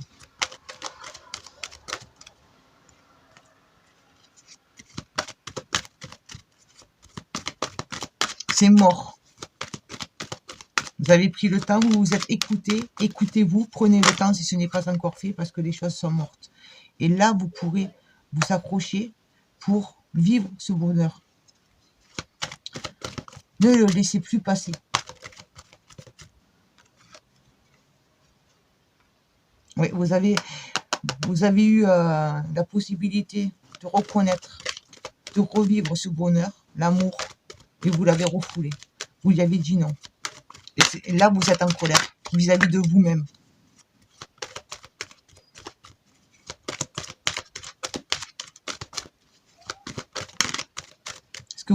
C'est mort. Vous avez pris le temps, vous vous êtes écouté, écoutez-vous, prenez le temps si ce n'est pas encore fait parce que les choses sont mortes. Et là, vous pourrez vous accrocher pour vivre ce bonheur. Ne le laissez plus passer. Oui, vous avez eu la possibilité de reconnaître, de revivre ce bonheur, l'amour, et vous l'avez refoulé. Vous lui avez dit non. Et là, vous êtes en colère vis-à-vis de vous-même.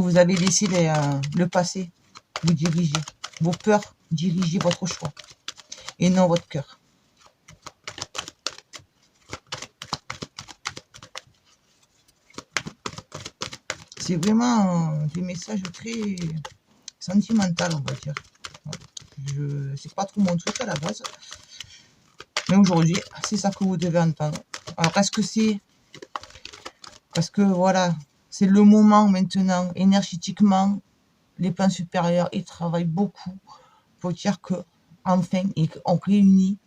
vous avez laissé le passé vous diriger. Vos peurs diriger votre choix et non votre cœur. C'est vraiment des messages très sentimentaux, on va dire. C'est pas trop mon truc à la base. Mais aujourd'hui, c'est ça que vous devez entendre. Alors, est-ce que c'est... Parce que voilà, c'est le moment maintenant, énergétiquement, les plans supérieurs, ils travaillent beaucoup pour dire que, enfin, on réunit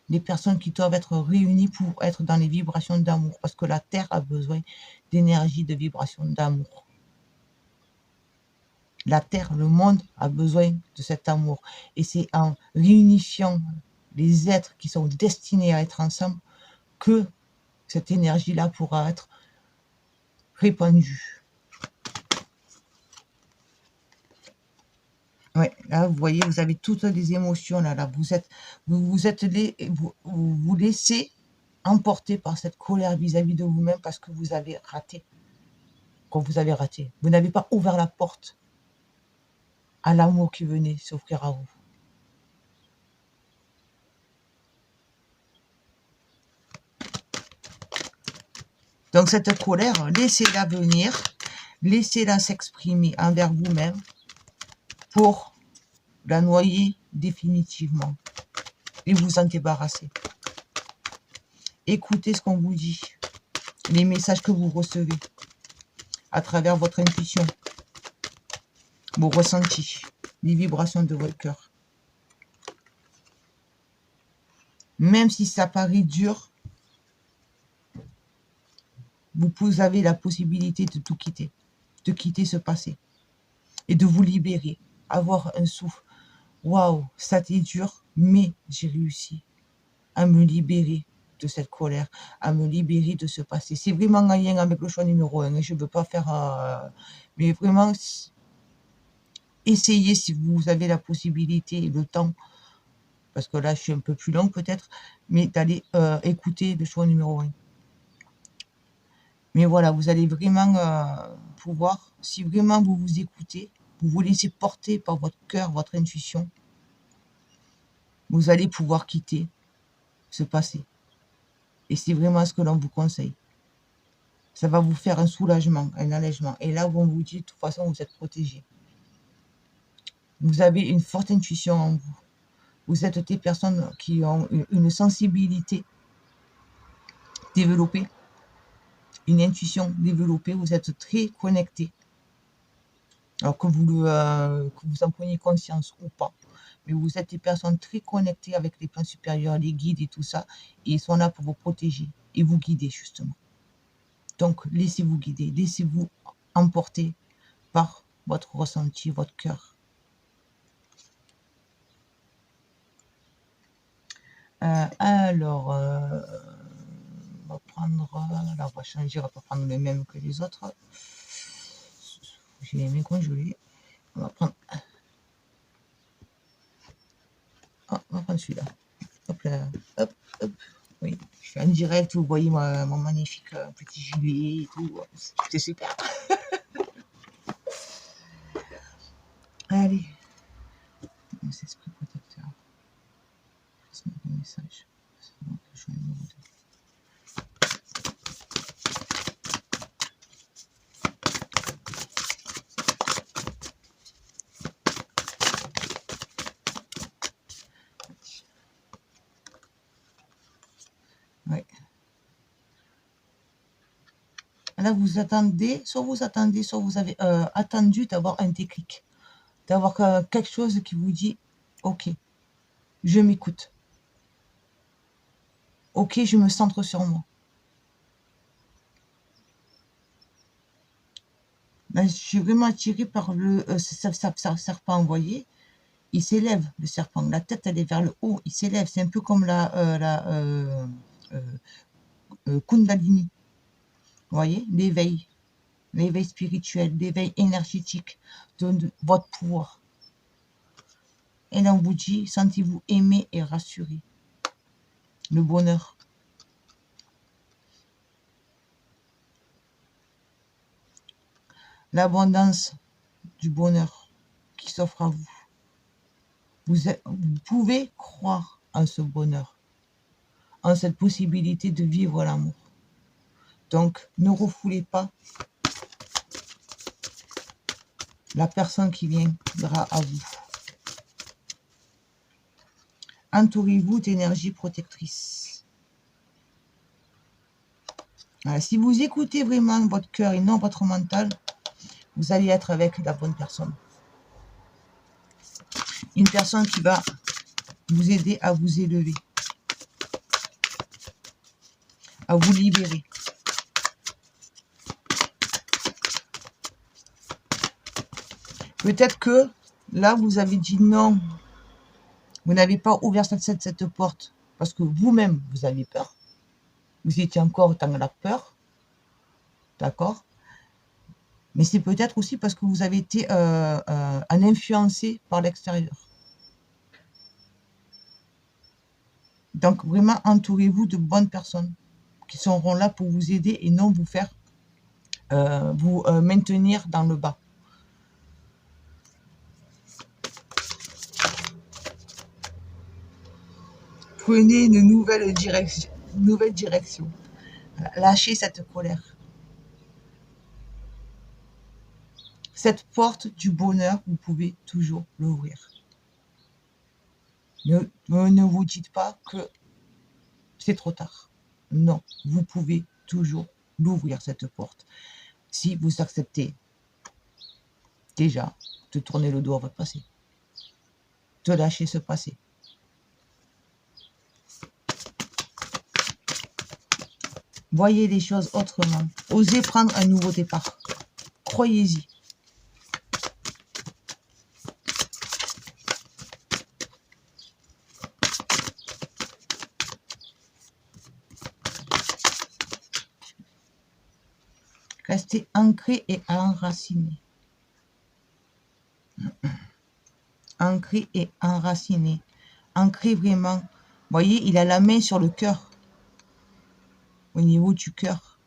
les personnes qui doivent être réunies pour être dans les vibrations d'amour. Parce que la Terre a besoin d'énergie, de vibrations d'amour. La Terre, le monde a besoin de cet amour. Et c'est en réunifiant les êtres qui sont destinés à être ensemble que cette énergie-là pourra être répandue. Ouais, là, vous voyez, vous avez toutes les émotions, là. Vous laissez emporter par cette colère vis-à-vis de vous-même parce que vous avez raté. Quand vous avez raté. Vous n'avez pas ouvert la porte à l'amour qui venait s'offrir à vous. Donc cette colère, laissez-la venir, laissez-la s'exprimer envers vous-même pour la noyer définitivement et vous en débarrasser. Écoutez ce qu'on vous dit, les messages que vous recevez à travers votre intuition, vos ressentis, les vibrations de votre cœur. Même si ça paraît dur, vous avez la possibilité de tout quitter, de quitter ce passé et de vous libérer, avoir un souffle. Waouh, ça t'est dur, mais j'ai réussi à me libérer de cette colère, à me libérer de ce passé. C'est vraiment en lien avec le choix numéro 1. Je ne veux pas faire... mais vraiment, essayez si vous avez la possibilité et le temps, parce que là, je suis un peu plus longue peut-être, mais d'aller écouter le choix numéro 1. Mais voilà, vous allez vraiment pouvoir, si vraiment vous vous écoutez, vous vous laissez porter par votre cœur, votre intuition, vous allez pouvoir quitter ce passé. Et c'est vraiment ce que l'on vous conseille. Ça va vous faire un soulagement, un allègement. Et là, on vous dit, de toute façon, vous êtes protégé. Vous avez une forte intuition en vous. Vous êtes des personnes qui ont une sensibilité développée, une intuition développée. Vous êtes très connectés. Alors que vous en preniez conscience ou pas. Mais vous êtes des personnes très connectées avec les plans supérieurs, les guides et tout ça. Et ils sont là pour vous protéger et vous guider, justement. Donc, laissez-vous guider, laissez-vous emporter par votre ressenti, votre cœur. Alors, on va prendre... Là, on va changer, on va pas prendre le même que les autres. J'ai aimé congeler. On va prendre... Oh, on va prendre celui-là. Hop là, hop, hop. Oui, je suis en direct, vous voyez mon magnifique petit gilet et tout. C'est super. Allez. C'est esprit protecteur. Transmettre le message. Oui. Là, vous attendez, soit vous avez attendu d'avoir un déclic, d'avoir quelque chose qui vous dit, ok, je m'écoute. Ok, je me centre sur moi. Là, je suis vraiment attirée par le serpent envoyé. Il s'élève, le serpent. La tête, elle est vers le haut. Il s'élève. C'est un peu comme la Kundalini. Vous voyez, l'éveil spirituel, l'éveil énergétique de votre pouvoir. Et là, on vous dit, sentez-vous aimé et rassuré. Le bonheur. l'abondance du bonheur qui s'offre à vous. Vous pouvez croire en ce bonheur, en cette possibilité de vivre l'amour. Donc, ne refoulez pas la personne qui viendra à vous. Entourez-vous d'énergie protectrice. Voilà, si vous écoutez vraiment votre cœur et non votre mental, vous allez être avec la bonne personne. Une personne qui va vous aider à vous élever, à vous libérer. Peut-être que là, vous avez dit non. Vous n'avez pas ouvert cette porte parce que vous-même, vous avez peur. Vous étiez encore dans la peur. D'accord? Mais c'est peut-être aussi parce que vous avez été influencé par l'extérieur. Donc, vraiment, entourez-vous de bonnes personnes qui seront là pour vous aider et non vous faire vous maintenir dans le bas. Prenez une nouvelle direction. Lâchez cette colère. Cette porte du bonheur, vous pouvez toujours l'ouvrir. Ne vous dites pas que c'est trop tard. Non, vous pouvez toujours l'ouvrir, cette porte. Si vous acceptez déjà de tourner le dos à votre passé, de lâcher ce passé. Voyez les choses autrement. Osez prendre un nouveau départ. Croyez-y. Restez ancré et enraciné. Ancré et enraciné. Ancré vraiment. Voyez, il a la main sur le cœur. Au niveau du cœur.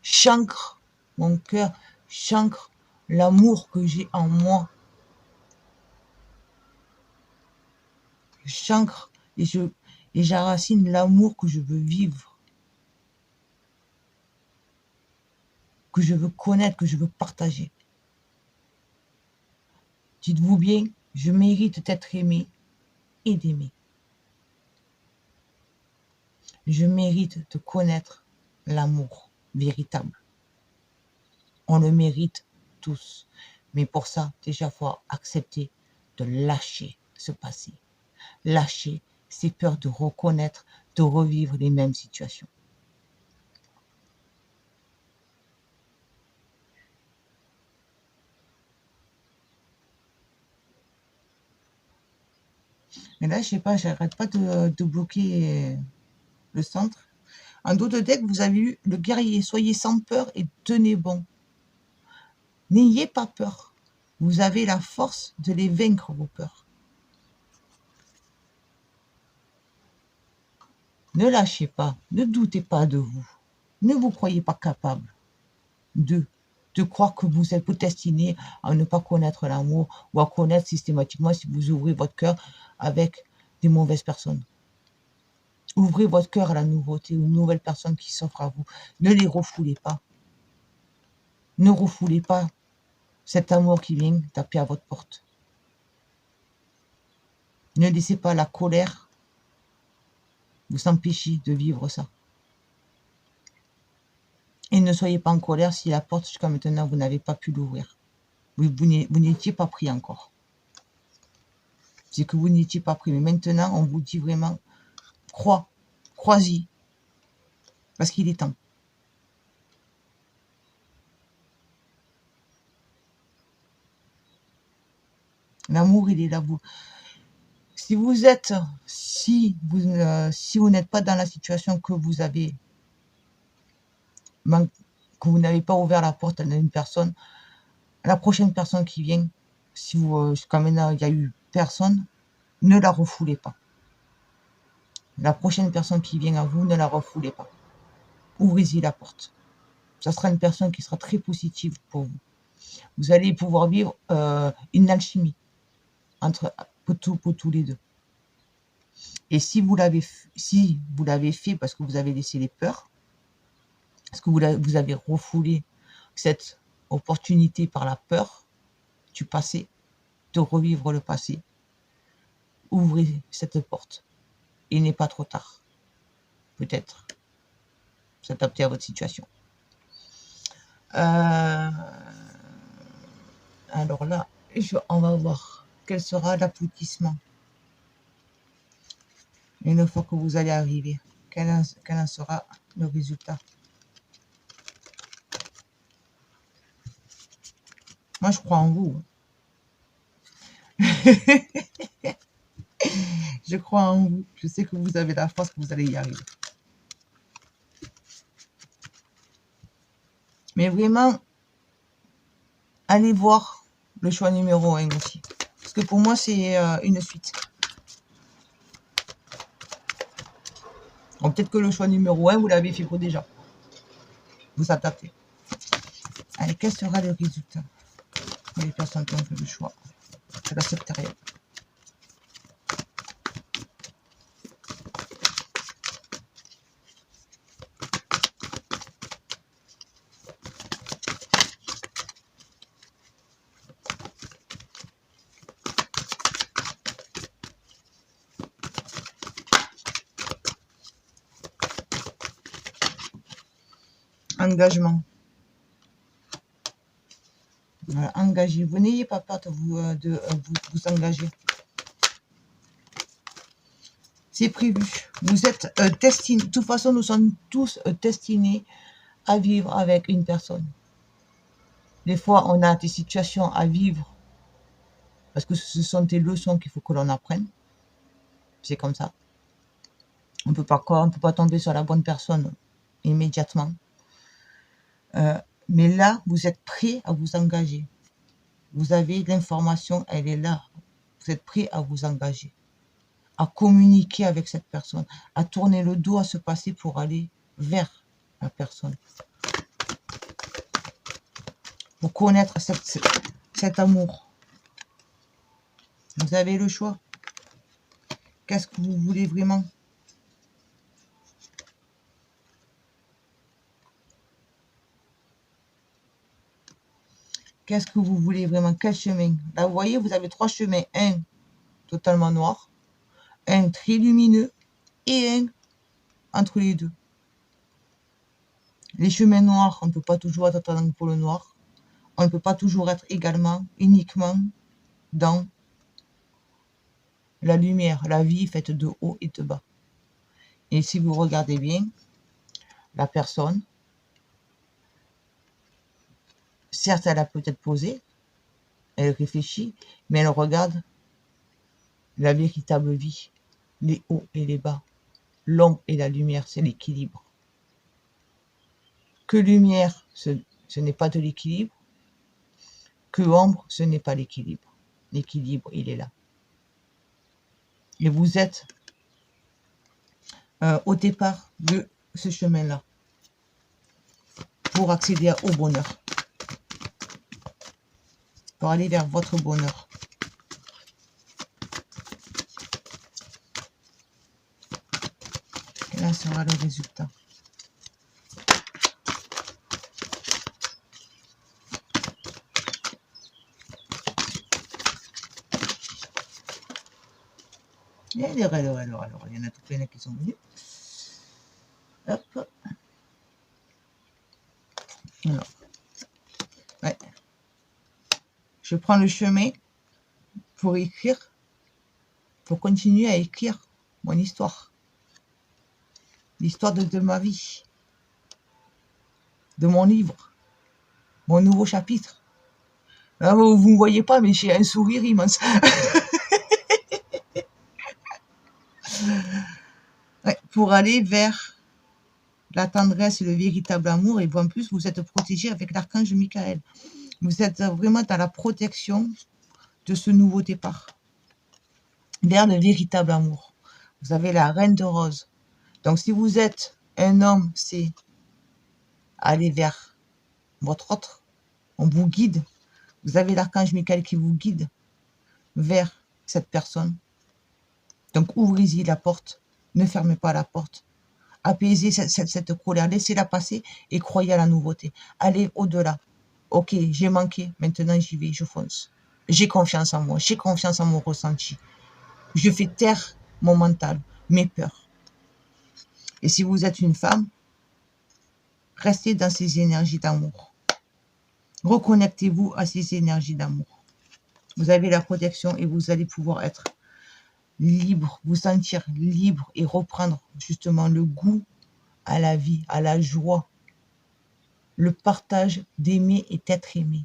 Chancre mon cœur. Chancre l'amour que j'ai en moi. Chancre et j'enracine l'amour que je veux vivre. Que je veux connaître, que je veux partager. Dites-vous bien, je mérite d'être aimé et d'aimer. Je mérite de connaître l'amour véritable. On le mérite tous. Mais pour ça, déjà, il faut accepter de lâcher ce passé. Lâcher ces peurs de reconnaître, de revivre les mêmes situations. Et là, je sais pas, j'arrête pas de bloquer le centre. En dos de deck, vous avez eu le guerrier. Soyez sans peur et tenez bon. N'ayez pas peur. Vous avez la force de les vaincre, vos peurs. Ne lâchez pas. Ne doutez pas de vous. Ne vous croyez pas capable de croire que vous êtes destiné à ne pas connaître l'amour ou à connaître systématiquement si vous ouvrez votre cœur avec des mauvaises personnes. Ouvrez votre cœur à la nouveauté, aux nouvelles personnes qui s'offrent à vous. Ne les refoulez pas. Ne refoulez pas cet amour qui vient taper à votre porte. Ne laissez pas la colère vous empêcher de vivre ça. Et ne soyez pas en colère si la porte jusqu'à maintenant vous n'avez pas pu l'ouvrir. Vous n'étiez pas pris encore. C'est que vous n'étiez pas pris. Mais maintenant, on vous dit vraiment, crois-y. Parce qu'il est temps. L'amour, il est là. Si vous n'êtes pas dans la situation que vous avez, que vous n'avez pas ouvert la porte à une personne, la prochaine personne qui vient, si jusqu'à maintenant il n'y a eu personne, ne la refoulez pas. La prochaine personne qui vient à vous, ne la refoulez pas. Ouvrez-y la porte. Ça sera une personne qui sera très positive pour vous. Vous allez pouvoir vivre une alchimie pour tous les deux. Et si vous l'avez fait parce que vous avez laissé les peurs, parce que vous avez refoulé cette opportunité par la peur du passé, de revivre le passé, ouvrez cette porte. Il n'est pas trop tard. Peut-être s'adapter à votre situation. Alors là, on va voir quel sera l'aboutissement. Une fois que vous allez arriver, quel en sera le résultat? Moi, je crois en vous. Je crois en vous. Je sais que vous avez la force, que vous allez y arriver. Mais vraiment, allez voir le choix numéro 1 aussi. Parce que pour moi, c'est une suite. Donc peut-être que le choix numéro 1, vous l'avez fait pour déjà. Vous adaptez. Allez, quel sera le résultat pour les personnes qui ont fait le choix de la sectarienne? Engagement. Voilà, engagez. Vous n'ayez pas peur de vous engager. C'est prévu. Vous êtes destinés. De toute façon, nous sommes tous destinés à vivre avec une personne. Des fois, on a des situations à vivre parce que ce sont des leçons qu'il faut que l'on apprenne. C'est comme ça. On peut pas tomber sur la bonne personne immédiatement. Mais là, vous êtes prêt à vous engager. Vous avez l'information, elle est là. Vous êtes prêt à vous engager, à communiquer avec cette personne, à tourner le dos à ce passé pour aller vers la personne. Pour connaître cet amour. Vous avez le choix. Qu'est-ce que vous voulez vraiment? Qu'est-ce que vous voulez vraiment? Quel chemin? Là, vous voyez, vous avez 3 chemins. Un totalement noir, un très lumineux et un entre les deux. Les chemins noirs, on ne peut pas toujours être dans le pôle noir. On ne peut pas toujours être uniquement dans la lumière, la vie faite de haut et de bas. Et si vous regardez bien, la personne, certes, elle a peut-être posé, elle réfléchit, mais elle regarde la véritable vie, les hauts et les bas, l'ombre et la lumière, c'est l'équilibre. Que lumière, ce n'est pas de l'équilibre, que ombre, ce n'est pas l'équilibre. L'équilibre, il est là. Et vous êtes au départ de ce chemin-là pour accéder au bonheur, pour aller vers votre bonheur. Et là sera le résultat. Alors, il y en a tout plein qui sont venus. Hop. Alors, ouais. Je prends le chemin pour écrire, pour continuer à écrire mon histoire. L'histoire de ma vie, de mon livre, mon nouveau chapitre. Là, vous ne me voyez pas, mais j'ai un sourire immense. Ouais, pour aller vers la tendresse et le véritable amour. Et en plus, vous êtes protégé avec l'archange Michael. Vous êtes vraiment dans la protection de ce nouveau départ vers le véritable amour. Vous avez la reine de rose. Donc, si vous êtes un homme, c'est aller vers votre autre, on vous guide. Vous avez l'archange Michael qui vous guide vers cette personne. Donc, ouvrez-y la porte. Ne fermez pas la porte. Apaisez cette colère. Laissez-la passer et croyez à la nouveauté. Allez au-delà. Ok, j'ai manqué. Maintenant, j'y vais. Je fonce. J'ai confiance en moi. J'ai confiance en mon ressenti. Je fais taire mon mental, mes peurs. Et si vous êtes une femme, restez dans ces énergies d'amour. Reconnectez-vous à ces énergies d'amour. Vous avez la protection et vous allez pouvoir être libre, vous sentir libre et reprendre justement le goût à la vie, à la joie, le partage d'aimer et d'être aimé.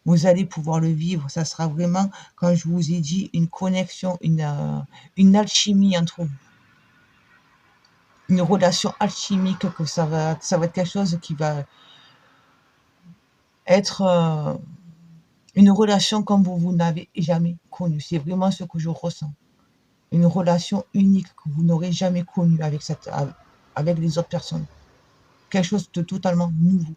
Vous allez pouvoir le vivre, ça sera vraiment, comme je vous ai dit, une connexion, une alchimie entre vous. Une relation alchimique, que ça va être quelque chose qui va être une relation comme vous n'avez jamais connue. C'est vraiment ce que je ressens. Une relation unique que vous n'aurez jamais connue avec les autres personnes. Quelque chose de totalement nouveau.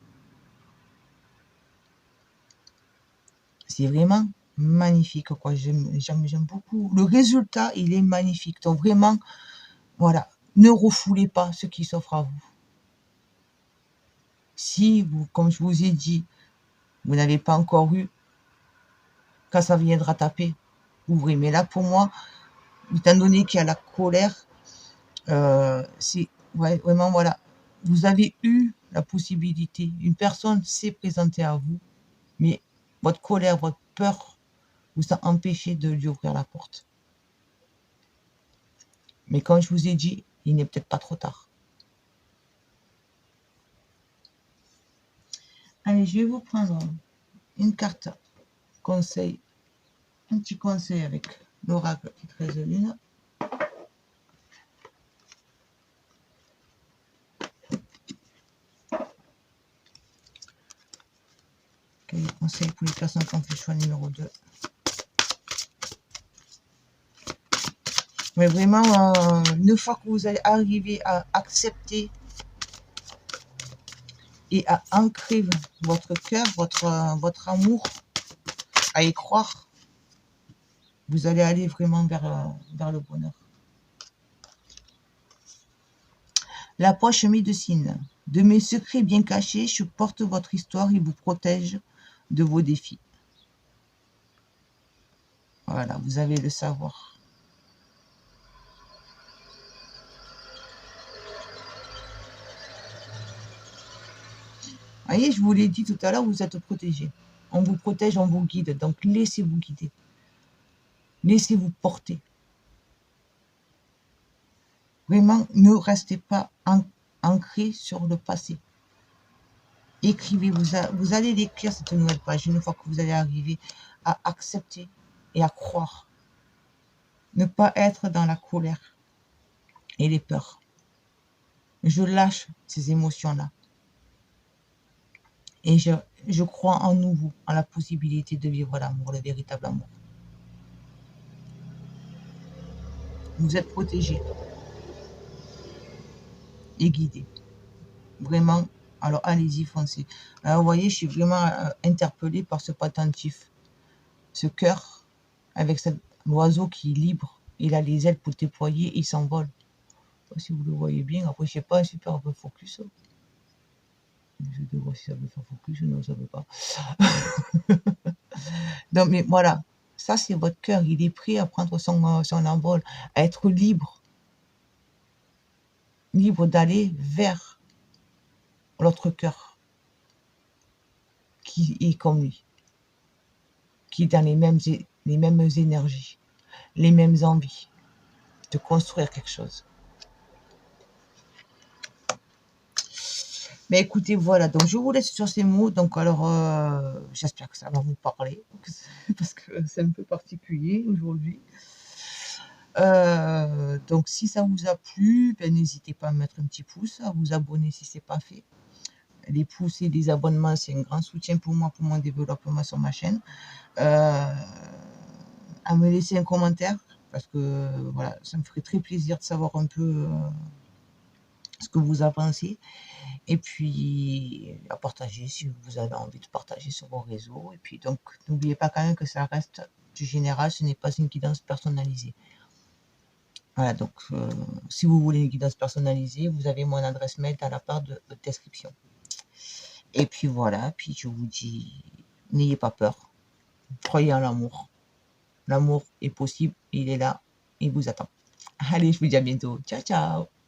C'est vraiment magnifique, quoi. J'aime beaucoup. Le résultat, il est magnifique. Donc vraiment, voilà, ne refoulez pas ce qui s'offre à vous. Si vous, comme je vous ai dit, vous n'avez pas encore eu, quand ça viendra taper, ouvrez. Mais là, pour moi, étant donné qu'il y a la colère, c'est vraiment, voilà, vous avez eu la possibilité, une personne s'est présentée à vous, mais votre colère, votre peur vous a empêché de lui ouvrir la porte. Mais comme je vous ai dit, il n'est peut-être pas trop tard. Allez, je vais vous prendre une carte conseil, un petit conseil avec l'oracle qui 13 de lune. Quel est le conseil pour les personnes qui ont fait le choix numéro 2? Mais vraiment, une fois que vous allez arriver à accepter et à ancrer votre cœur, votre amour, à y croire, vous allez aller vraiment vers le bonheur. La poche médecine. De mes secrets bien cachés, je porte votre histoire et vous protège de vos défis. Voilà, vous avez le savoir. Vous voyez, je vous l'ai dit tout à l'heure, vous êtes protégés. On vous protège, on vous guide. Donc, laissez-vous guider. Laissez-vous porter. Vraiment, ne restez pas ancré sur le passé. Écrivez, vous allez l'écrire cette nouvelle page une fois que vous allez arriver à accepter et à croire. Ne pas être dans la colère et les peurs. Je lâche ces émotions-là. Et je crois en nous, en la possibilité de vivre l'amour, le véritable amour. Vous êtes protégés et guidés. Vraiment, alors allez-y, foncez. Alors, vous voyez, je suis vraiment interpellée par ce pendentif. Ce cœur, avec l'oiseau qui est libre. Il a les ailes pour déployer, il s'envole. Si vous le voyez bien, après, je sais pas, un super focus. Je vais voir si ça veut faire focus ou non, ça veut pas. Non, mais voilà, ça c'est votre cœur, il est prêt à prendre son envol, à être libre. Libre d'aller vers l'autre cœur qui est comme lui, qui est dans les mêmes énergies, les mêmes envies de construire quelque chose. Mais écoutez, voilà, donc je vous laisse sur ces mots. Donc alors, j'espère que ça va vous parler, parce que c'est un peu particulier aujourd'hui. Donc si ça vous a plu, ben, n'hésitez pas à mettre un petit pouce, à vous abonner si ce n'est pas fait. Les pouces et les abonnements, c'est un grand soutien pour moi, pour mon développement sur ma chaîne. À me laisser un commentaire, parce que voilà, ça me ferait très plaisir de savoir un peu ce que vous en pensez. Et puis, à partager si vous avez envie de partager sur vos réseaux. Et puis, donc, n'oubliez pas quand même que ça reste du général, ce n'est pas une guidance personnalisée. Voilà, donc, si vous voulez une guidance personnalisée, vous avez mon adresse mail dans la part de description. Et puis voilà, puis je vous dis, n'ayez pas peur, croyez en l'amour. L'amour est possible, il est là, il vous attend. Allez, je vous dis à bientôt. Ciao, ciao!